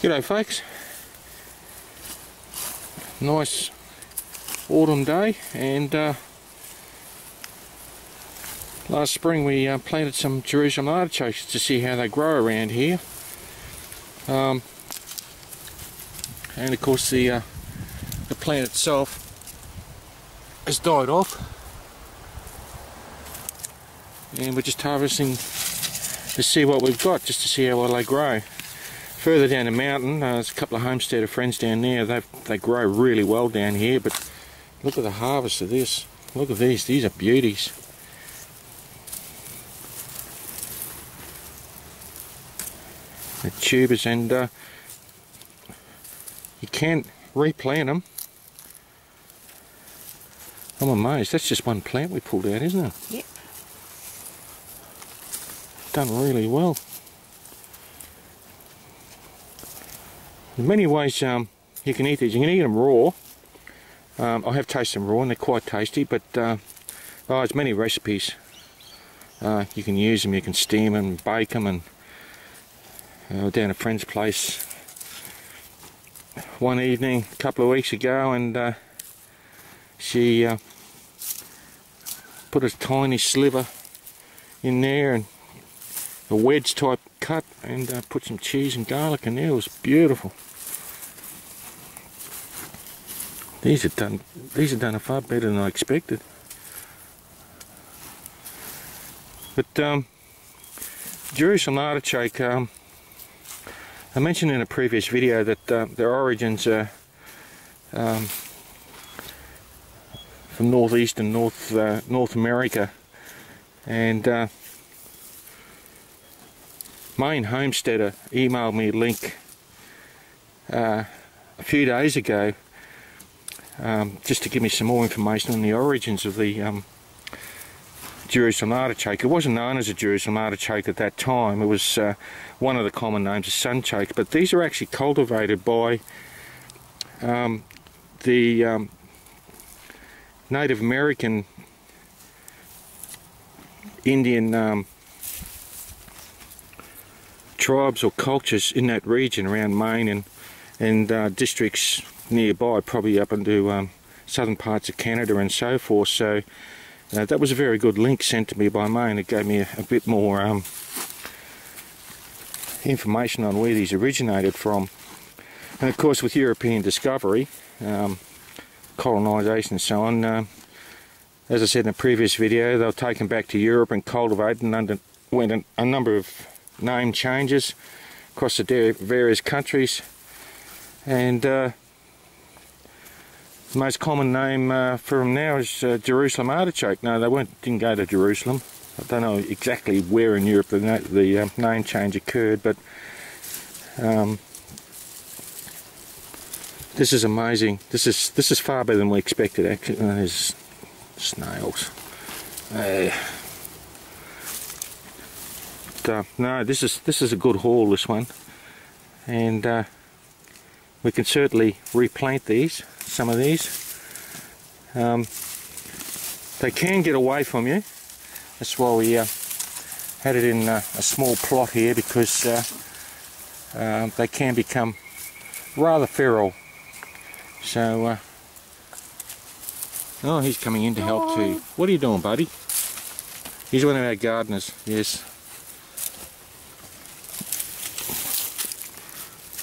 G'day folks, nice autumn day, and last spring we planted some Jerusalem artichokes to see how they grow around here, and of course the plant itself has died off, and we're just harvesting to see what we've got, just to see how well they grow. Further down the mountain, there's a couple of homesteader friends down there. They grow really well down here, but look at the harvest of this. Look at these are beauties. The tubers, and you can replant them. I'm amazed. That's just one plant we pulled out, isn't it? Yep. Done really well. In many ways you can eat these. You can eat them raw. I have tasted them raw and they're quite tasty, but there's many recipes. You can use them, you can steam them, bake them, and down at a friend's place one evening a couple of weeks ago, and she put a tiny sliver in there and a wedge type cut, and put some cheese and garlic in there. It was beautiful. These are done far better than I expected. But Jerusalem artichoke, I mentioned in a previous video that their origins are from northeast and North America, and Maine Homesteader emailed me a link a few days ago, just to give me some more information on the origins of the Jerusalem artichoke. It wasn't known as a Jerusalem artichoke at that time. It was one of the common names is sunchoke, but these are actually cultivated by the Native American Indian tribes or cultures in that region around Maine and districts nearby, probably up into southern parts of Canada and so forth. So that was a very good link sent to me by Maine. It gave me a bit more information on where these originated from. And of course, with European discovery, colonisation and so on, as I said in a previous video, they were taken back to Europe and cultivated and underwent a number of name changes across the various countries, and the most common name for them now is Jerusalem artichoke. No, they didn't go to Jerusalem. I don't know exactly where in Europe the name change occurred, but this is amazing. This is far better than we expected. Actually, there's snails. No, this is a good haul, this one, and we can certainly replant some of these. They can get away from you. That's why we had it in a small plot here, because they can become rather feral. So, oh, he's coming in to help too. What are you doing, buddy? He's one of our gardeners, yes.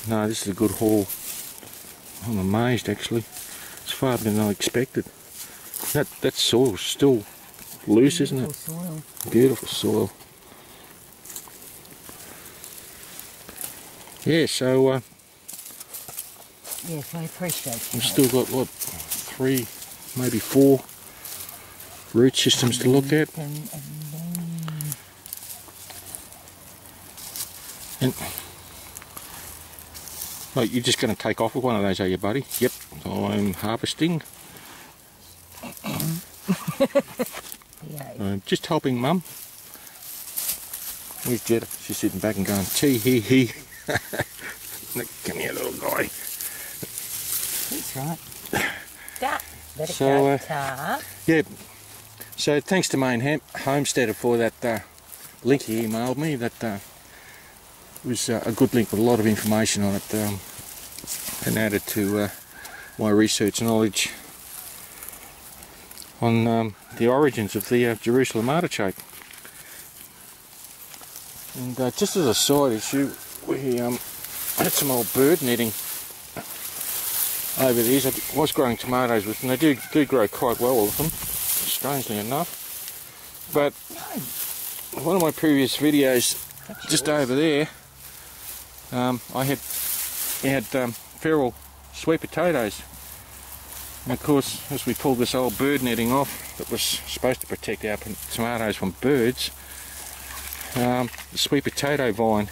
No, this is a good haul. I'm amazed, actually. It's far better than I expected. That soil's still loose, isn't it? Soil. Beautiful soil. Yeah, so yes, I appreciate that. we've still got what, 3, maybe 4 root systems to look at. And oh, you're just going to take off with one of those, are you, buddy? Yep, I'm harvesting. I'm just helping Mum. Where's Jetta? She's sitting back and going, tee hee hee. Come here, little guy. That's right. So, yeah, so thanks to Maine Homesteader for that link he emailed me, that was a good link with a lot of information on it, and added to my research knowledge on the origins of the Jerusalem artichoke. And just as a side issue, we had some old bird netting over these. I was growing tomatoes with them. They do grow quite well with them, strangely enough. But one of my previous videos, just over there, I had feral sweet potatoes. And of course, as we pulled this old bird netting off that was supposed to protect our tomatoes from birds, the sweet potato vine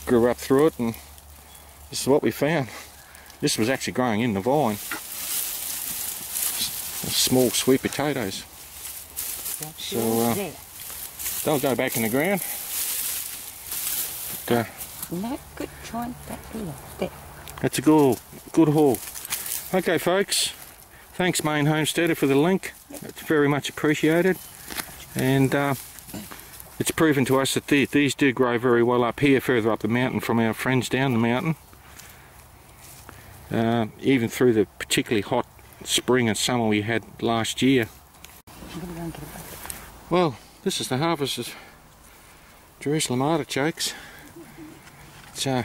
grew up through it, and this is what we found. This was actually growing in the vine. Small sweet potatoes. So they'll go back in the ground. But, no, good trying that there. That's a good haul. Okay, folks. Thanks, Main Homesteader, for the link. It's very much appreciated. And it's proven to us that these do grow very well up here, further up the mountain from our friends down the mountain. Even through the particularly hot spring and summer we had last year. Well, this is the harvest of Jerusalem artichokes. They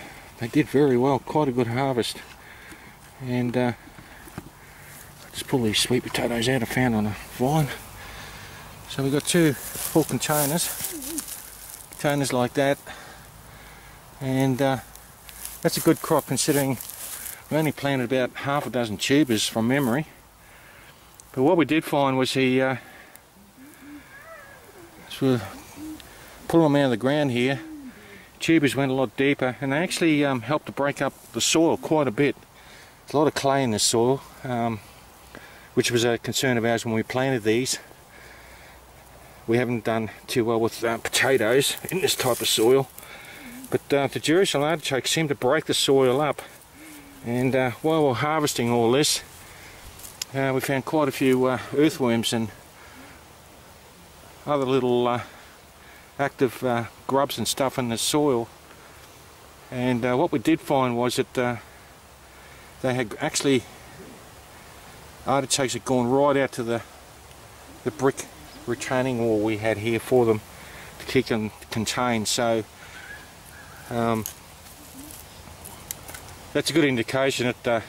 did very well, quite a good harvest. And just pull these sweet potatoes out I found on a vine. So we've got 2 full containers like that, and that's a good crop considering we only planted about half a dozen tubers from memory. But what we did find was so we'll pull them out of the ground here. Tubers went a lot deeper, and they actually helped to break up the soil quite a bit. There's a lot of clay in the soil, which was a concern of ours when we planted these. We haven't done too well with potatoes in this type of soil, but the Jerusalem artichokes seem to break the soil up. And while we're harvesting all this, we found quite a few earthworms and other little active grubs and stuff in the soil. And what we did find was that they had actually, artichokes had gone right out to the brick retaining wall we had here for them to keep them contained. So that's a good indication that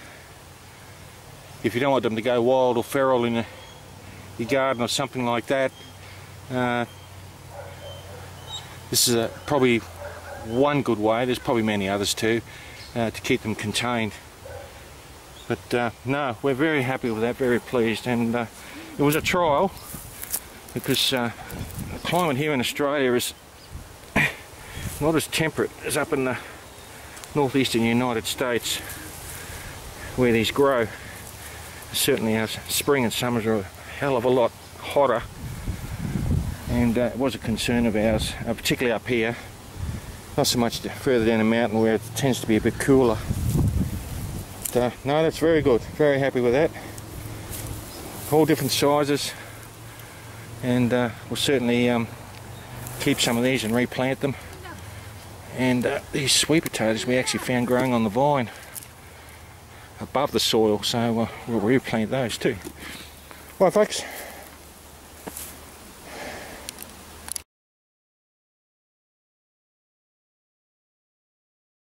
if you don't want them to go wild or feral in your garden or something like that, this is probably one good way. There's probably many others too, to keep them contained. But no, we're very happy with that, very pleased. And it was a trial, because the climate here in Australia is not as temperate as up in the northeastern United States where these grow. Certainly our spring and summers are a hell of a lot hotter, and it was a concern of ours, particularly up here, not so much further down the mountain where it tends to be a bit cooler. But, no, that's very good, very happy with that. All different sizes, and we'll certainly keep some of these and replant them. And these sweet potatoes we actually found growing on the vine above the soil, so we'll replant those too. Right, folks,